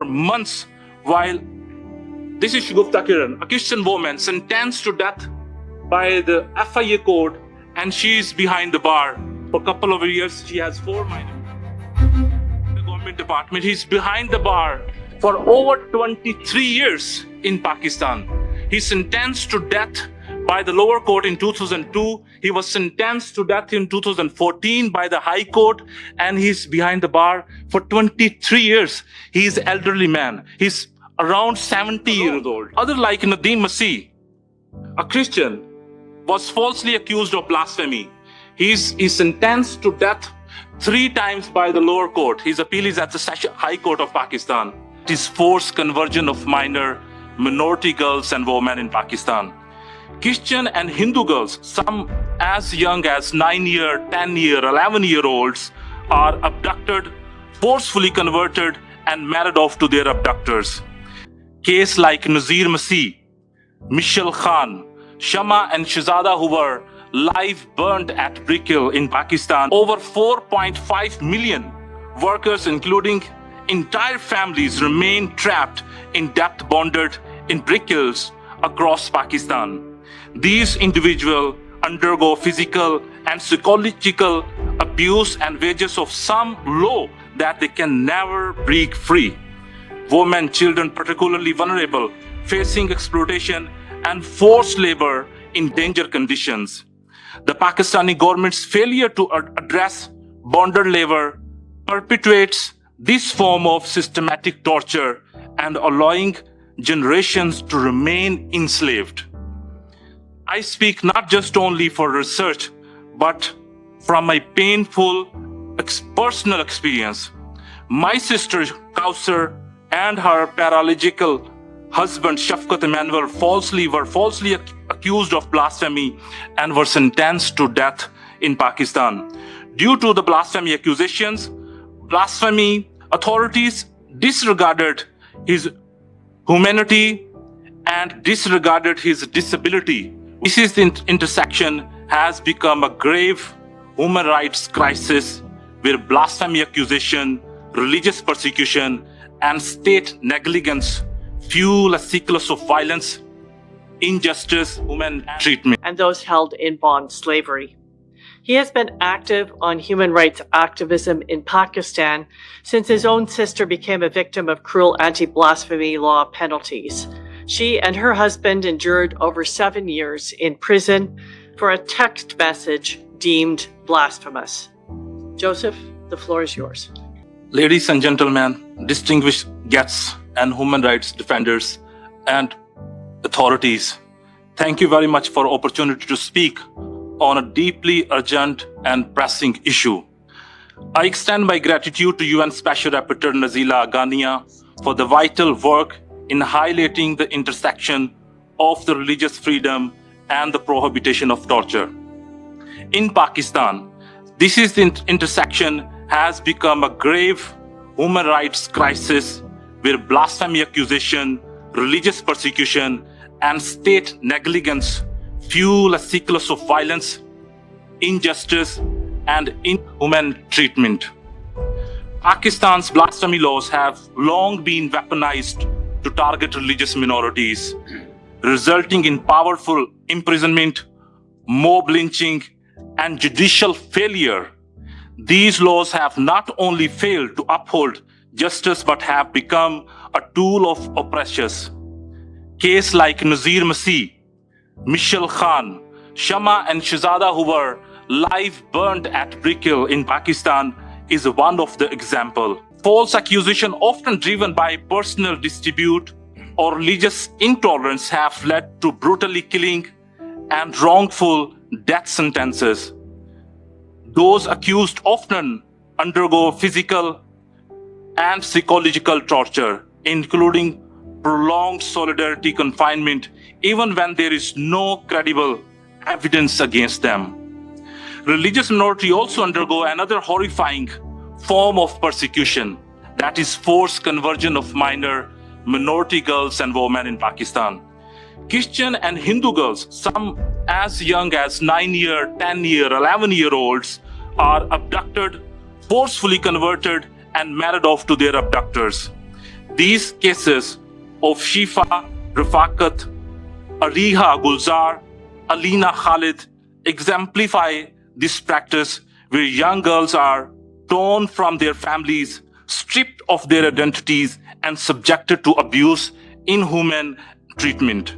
months, while this is Shugufta Kiran, a Christian woman sentenced to death by the FIA court, and she is behind the bar for a couple of years. She has 4 minors. The government department, he's behind the bar for over 23 years in Pakistan. He's sentenced to death by the lower court in 2002. He was sentenced to death in 2014 by the High Court, and he's behind the bar for 23 years. He's an elderly man. He's around 70 years old. Other like Nadeem Masih, a Christian, was falsely accused of blasphemy. He's sentenced to death 3 times by the lower court. His appeal is at the High Court of Pakistan. It is forced conversion of minority girls and women in Pakistan. Christian and Hindu girls, some as young as 9-year, 10-year, 11-year-olds, are abducted, forcefully converted, and married off to their abductors. Case like Nazir Masih, Michelle Khan, Shama and Shahzada, who were live burnt at Brick Hill in Pakistan. Over 4.5 million workers, including entire families, remain trapped in death bonded in Brick Hills across Pakistan. These individuals undergo physical and psychological abuse and wages of some low that they can never break free. Women, children, particularly vulnerable, facing exploitation and forced labor in danger conditions. The Pakistani government's failure to address bonded labor perpetuates this form of systematic torture and allowing generations to remain enslaved. I speak not just only for research, but from my painful personal experience. My sister Kausar and her paralegal husband Shafqat Emanuel were falsely accused of blasphemy and were sentenced to death in Pakistan. Due to the blasphemy accusations, blasphemy authorities disregarded his humanity and disregarded his disability. This intersection has become a grave human rights crisis where blasphemy accusation, religious persecution, and state negligence fuel a cycle of violence, injustice, human treatment, and those held in bond slavery. He has been active on human rights activism in Pakistan since his own sister became a victim of cruel anti-blasphemy law penalties. She and her husband endured over 7 years in prison for a text message deemed blasphemous. Joseph, the floor is yours. Ladies and gentlemen, distinguished guests and human rights defenders and authorities, thank you very much for the opportunity to speak on a deeply urgent and pressing issue. I extend my gratitude to UN Special Rapporteur Nazila Aghania for the vital work in highlighting the intersection of the religious freedom and the prohibition of torture. In Pakistan, this intersection has become a grave human rights crisis where blasphemy accusation, religious persecution, and state negligence fuel a cycle of violence, injustice, and inhuman treatment. Pakistan's blasphemy laws have long been weaponized to target religious minorities, resulting in powerful imprisonment, mob lynching, and judicial failure. These laws have not only failed to uphold justice but have become a tool of oppressors. Cases like Nazir Masih, Michelle Khan, Shama and Shahzada, who were live burnt at Brick Hill in Pakistan, is one of the examples. False accusation, often driven by personal dispute or religious intolerance, have led to brutally killing and wrongful death sentences. Those accused often undergo physical and psychological torture, including prolonged solitary confinement, even when there is no credible evidence against them. Religious minorities also undergo another horrifying form of persecution, that is forced conversion of minority girls and women in Pakistan. Christian and Hindu girls, some as young as 9-year, 10-year, 11-year-olds, are abducted, forcefully converted, and married off to their abductors. These cases of Shifa, Rafaqat, Ariha Gulzar, Alina Khalid exemplify this practice where young girls are torn from their families, stripped of their identities, and subjected to abuse, inhuman treatment.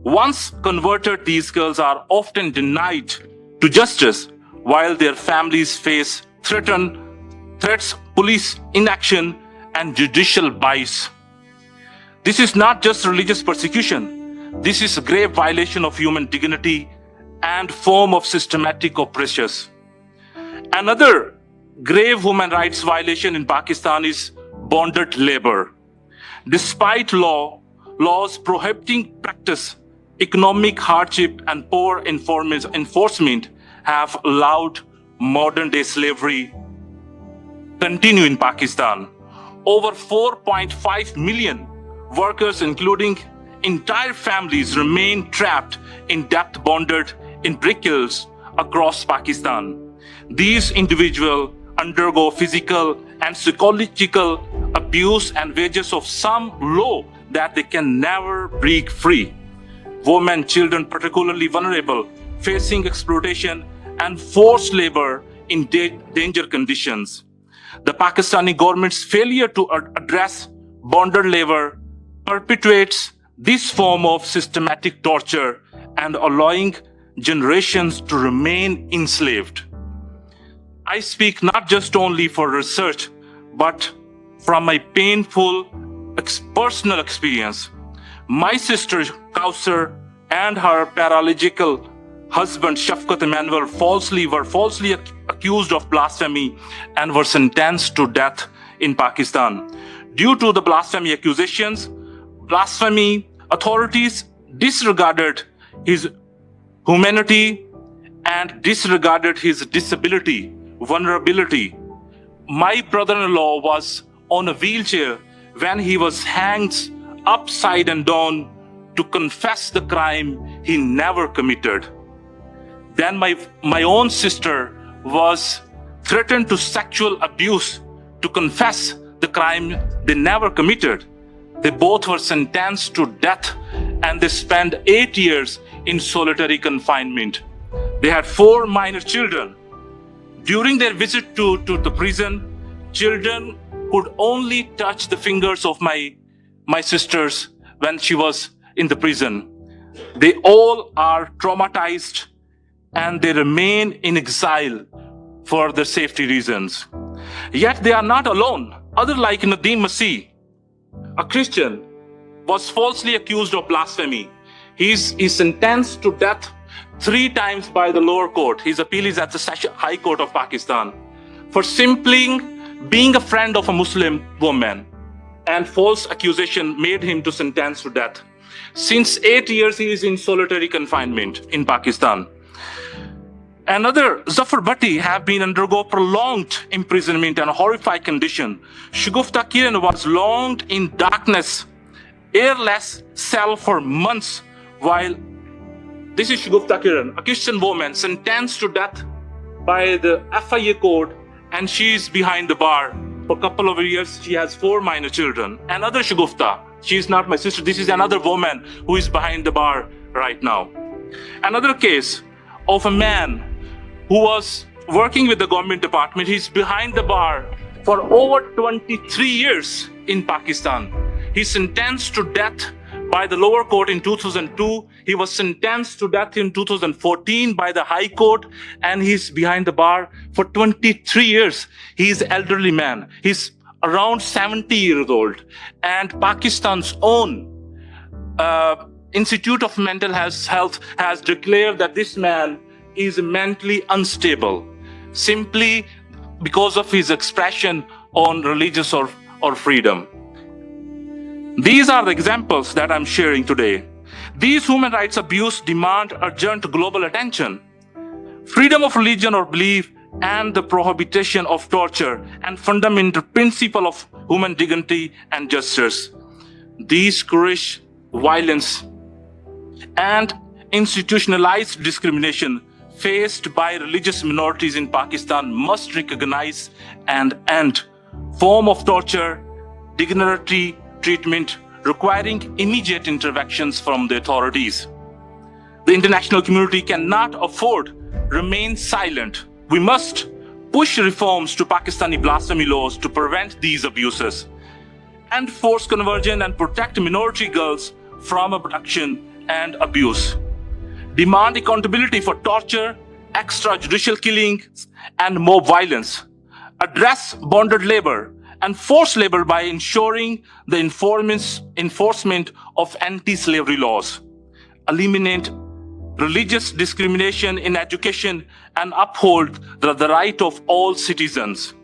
Once converted, these girls are often denied to justice while their families face threats, police inaction, and judicial bias. This is not just religious persecution. This is a grave violation of human dignity and form of systematic oppression. Another grave human rights violation in Pakistan is bonded labor. Despite laws prohibiting practice, economic hardship and poor enforcement have allowed modern-day slavery continue in Pakistan. Over 4.5 million workers, including entire families, remain trapped in death bonded in brick kilns across Pakistan. These individuals undergo physical and psychological abuse and wages of some low that they can never break free. Women, children, particularly vulnerable, facing exploitation and forced labor in danger conditions. The Pakistani government's failure to address bonded labor perpetuates this form of systematic torture and allowing generations to remain enslaved. I speak not just only for research, but from my painful personal experience. My sister Kausar and her paralegal husband Shafqat Emmanuel were falsely accused of blasphemy and were sentenced to death in Pakistan. Due to the blasphemy accusations, blasphemy authorities disregarded his humanity and disregarded his disability, vulnerability. My brother-in-law was on a wheelchair when he was hanged upside and down to confess the crime he never committed. Then my own sister was threatened to sexual abuse to confess the crime they never committed. They both were sentenced to death and they spent 8 years in solitary confinement. They had 4 minor children. During their visit to the prison, children could only touch the fingers of my sisters when she was in the prison. They all are traumatized and they remain in exile for their safety reasons. Yet they are not alone. Others like Nadeem Masih, a Christian, was falsely accused of blasphemy. He's sentenced to death 3 times by the lower court. His appeal is at the High Court of Pakistan for simply being a friend of a Muslim woman, and false accusation made him to sentence to death. Since 8 years, he is in solitary confinement in Pakistan. Another, Zafar Bhatti, have been undergo prolonged imprisonment and a horrified condition. Shagufta Kiran was locked in darkness, airless cell for months, while this is Shagufta Kiran, a Christian woman sentenced to death by the FIA court, and she is behind the bar for a couple of years. She has 4 minor children. Another Shagufta, she is not my sister. This is another woman who is behind the bar right now. Another case of a man who was working with the government department. He's behind the bar for over 23 years in Pakistan. He's sentenced to death by the lower court in 2002. He was sentenced to death in 2014 by the High Court, and he's behind the bar for 23 years. He's an elderly man. He's around 70 years old. And Pakistan's own Institute of Mental Health has declared that this man is mentally unstable simply because of his expression on religious or freedom. These are the examples that I'm sharing today. These human rights abuse demand urgent global attention. Freedom of religion or belief and the prohibition of torture and fundamental principle of human dignity and justice. These courage, violence, and institutionalized discrimination faced by religious minorities in Pakistan must recognize and end form of torture, dignitary treatment requiring immediate interventions from the authorities. The international community cannot afford to remain silent. We must push reforms to Pakistani blasphemy laws to prevent these abuses, and force conversion and protect minority girls from abduction and abuse. Demand accountability for torture, extrajudicial killings, and mob violence. Address bonded labor and forced labor by ensuring the enforcement of anti-slavery laws. Eliminate religious discrimination in education and uphold the right of all citizens.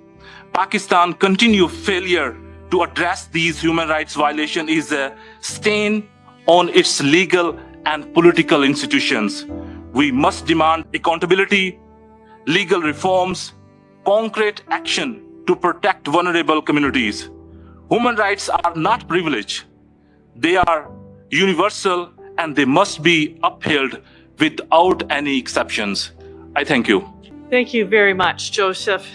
Pakistan's continued failure to address these human rights violations is a stain on its legal and political institutions. We must demand accountability, legal reforms, concrete action to protect vulnerable communities. Human rights are not privilege. They are universal and they must be upheld without any exceptions. I thank you. Thank you very much, Joseph.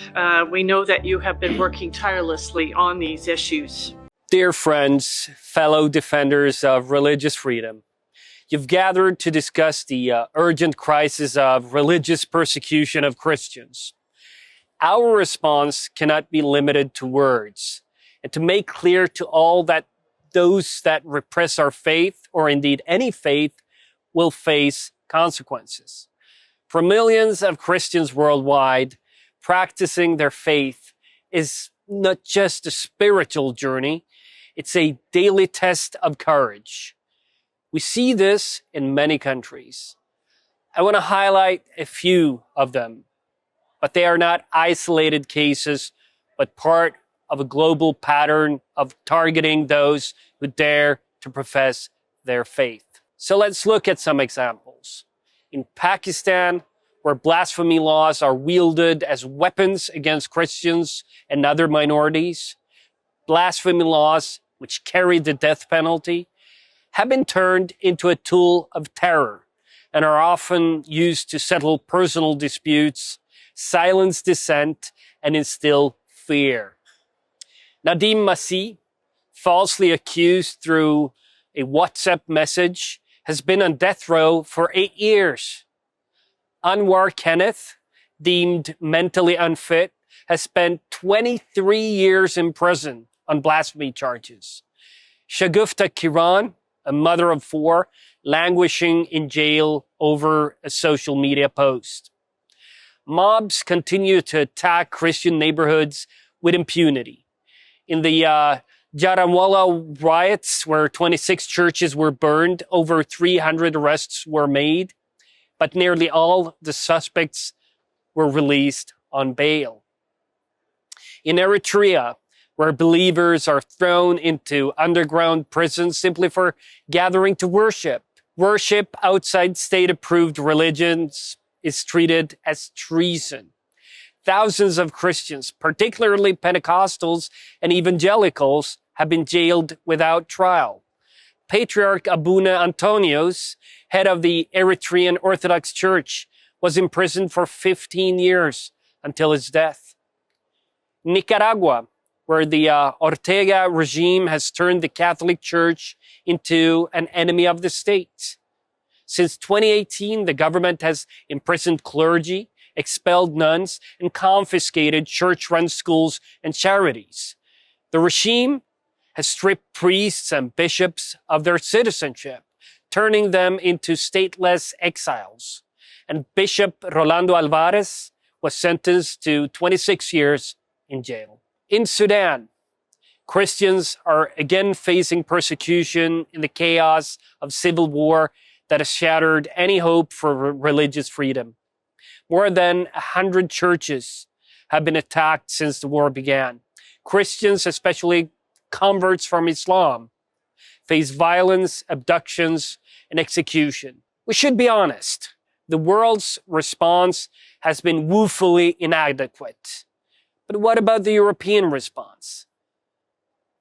We know that you have been working tirelessly on these issues. Dear friends, fellow defenders of religious freedom, you've gathered to discuss the urgent crisis of religious persecution of Christians. Our response cannot be limited to words, and to make clear to all that those that repress our faith, or indeed any faith, will face consequences. For millions of Christians worldwide, practicing their faith is not just a spiritual journey, it's a daily test of courage. We see this in many countries. I want to highlight a few of them, but they are not isolated cases, but part of a global pattern of targeting those who dare to profess their faith. So let's look at some examples. In Pakistan, where blasphemy laws are wielded as weapons against Christians and other minorities, blasphemy laws, which carry the death penalty, have been turned into a tool of terror and are often used to settle personal disputes, silence dissent, and instill fear. Nadim Masih, falsely accused through a WhatsApp message, has been on death row for 8 years. Anwar Kenneth, deemed mentally unfit, has spent 23 years in prison on blasphemy charges. Shagufta Kiran, a mother of 4, languishing in jail over a social media post. Mobs continue to attack Christian neighborhoods with impunity. In the Jaranwala riots, where 26 churches were burned, over 300 arrests were made, but nearly all the suspects were released on bail. In Eritrea, where believers are thrown into underground prisons simply for gathering to worship. Worship outside state-approved religions is treated as treason. Thousands of Christians, particularly Pentecostals and evangelicals, have been jailed without trial. Patriarch Abuna Antonios, head of the Eritrean Orthodox Church, was imprisoned for 15 years until his death. Nicaragua, where the Ortega regime has turned the Catholic Church into an enemy of the state. Since 2018, the government has imprisoned clergy, expelled nuns, and confiscated church-run schools and charities. The regime has stripped priests and bishops of their citizenship, turning them into stateless exiles. And Bishop Rolando Alvarez was sentenced to 26 years in jail. In Sudan, Christians are again facing persecution in the chaos of civil war that has shattered any hope for religious freedom. More than 100 churches have been attacked since the war began. Christians, especially converts from Islam, face violence, abductions, and execution. We should be honest. The world's response has been woefully inadequate. But what about the European response?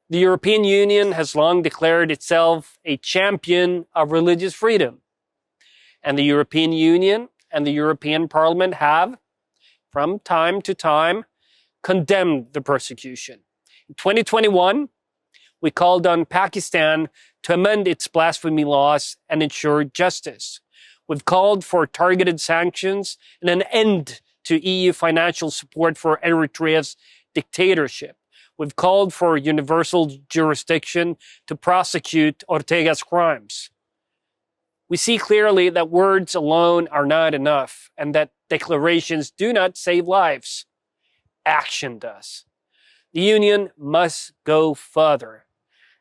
The European Union has long declared itself a champion of religious freedom. And the European Union and the European Parliament have, from time to time, condemned the persecution. In 2021, We called on Pakistan to amend its blasphemy laws and ensure justice. We've called for targeted sanctions and an end to EU financial support for Eritrea's dictatorship. We've called for universal jurisdiction to prosecute Ortega's crimes. We see clearly that words alone are not enough and that declarations do not save lives. Action does. The Union must go further.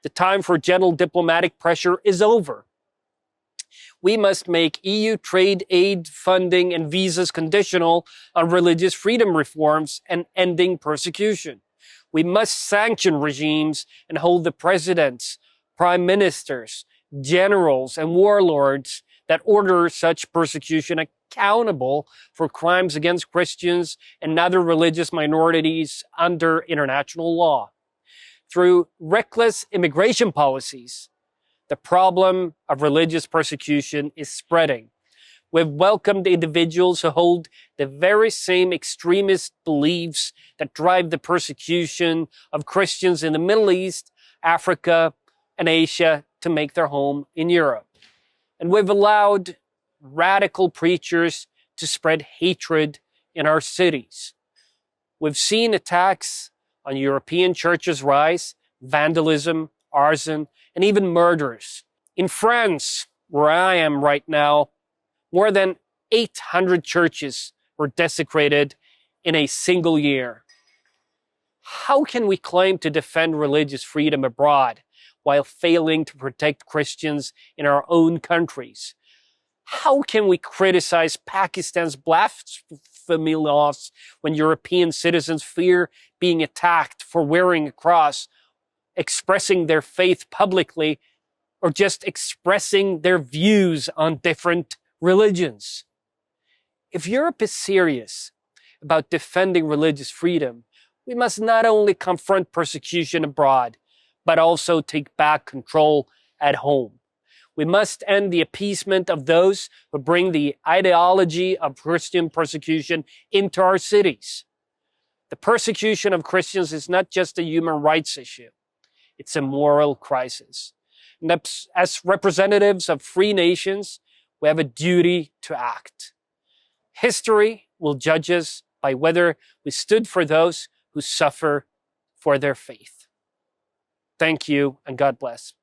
The time for gentle diplomatic pressure is over. We must make EU trade aid funding and visas conditional on religious freedom reforms and ending persecution. We must sanction regimes and hold the presidents, prime ministers, generals, and warlords that order such persecution accountable for crimes against Christians and other religious minorities under international law. Through reckless immigration policies, the problem of religious persecution is spreading. We've welcomed individuals who hold the very same extremist beliefs that drive the persecution of Christians in the Middle East, Africa, and Asia to make their home in Europe. And we've allowed radical preachers to spread hatred in our cities. We've seen attacks on European churches rise, vandalism, arson, and even murders. In France, where I am right now, more than 800 churches were desecrated in a single year. How can we claim to defend religious freedom abroad while failing to protect Christians in our own countries? How can we criticize Pakistan's blasphemy laws when European citizens fear being attacked for wearing a cross, expressing their faith publicly, or just expressing their views on different religions? If Europe is serious about defending religious freedom, we must not only confront persecution abroad, but also take back control at home. We must end the appeasement of those who bring the ideology of Christian persecution into our cities. The persecution of Christians is not just a human rights issue. It's a moral crisis. And as representatives of free nations, we have a duty to act. History will judge us by whether we stood for those who suffer for their faith. Thank you, and God bless.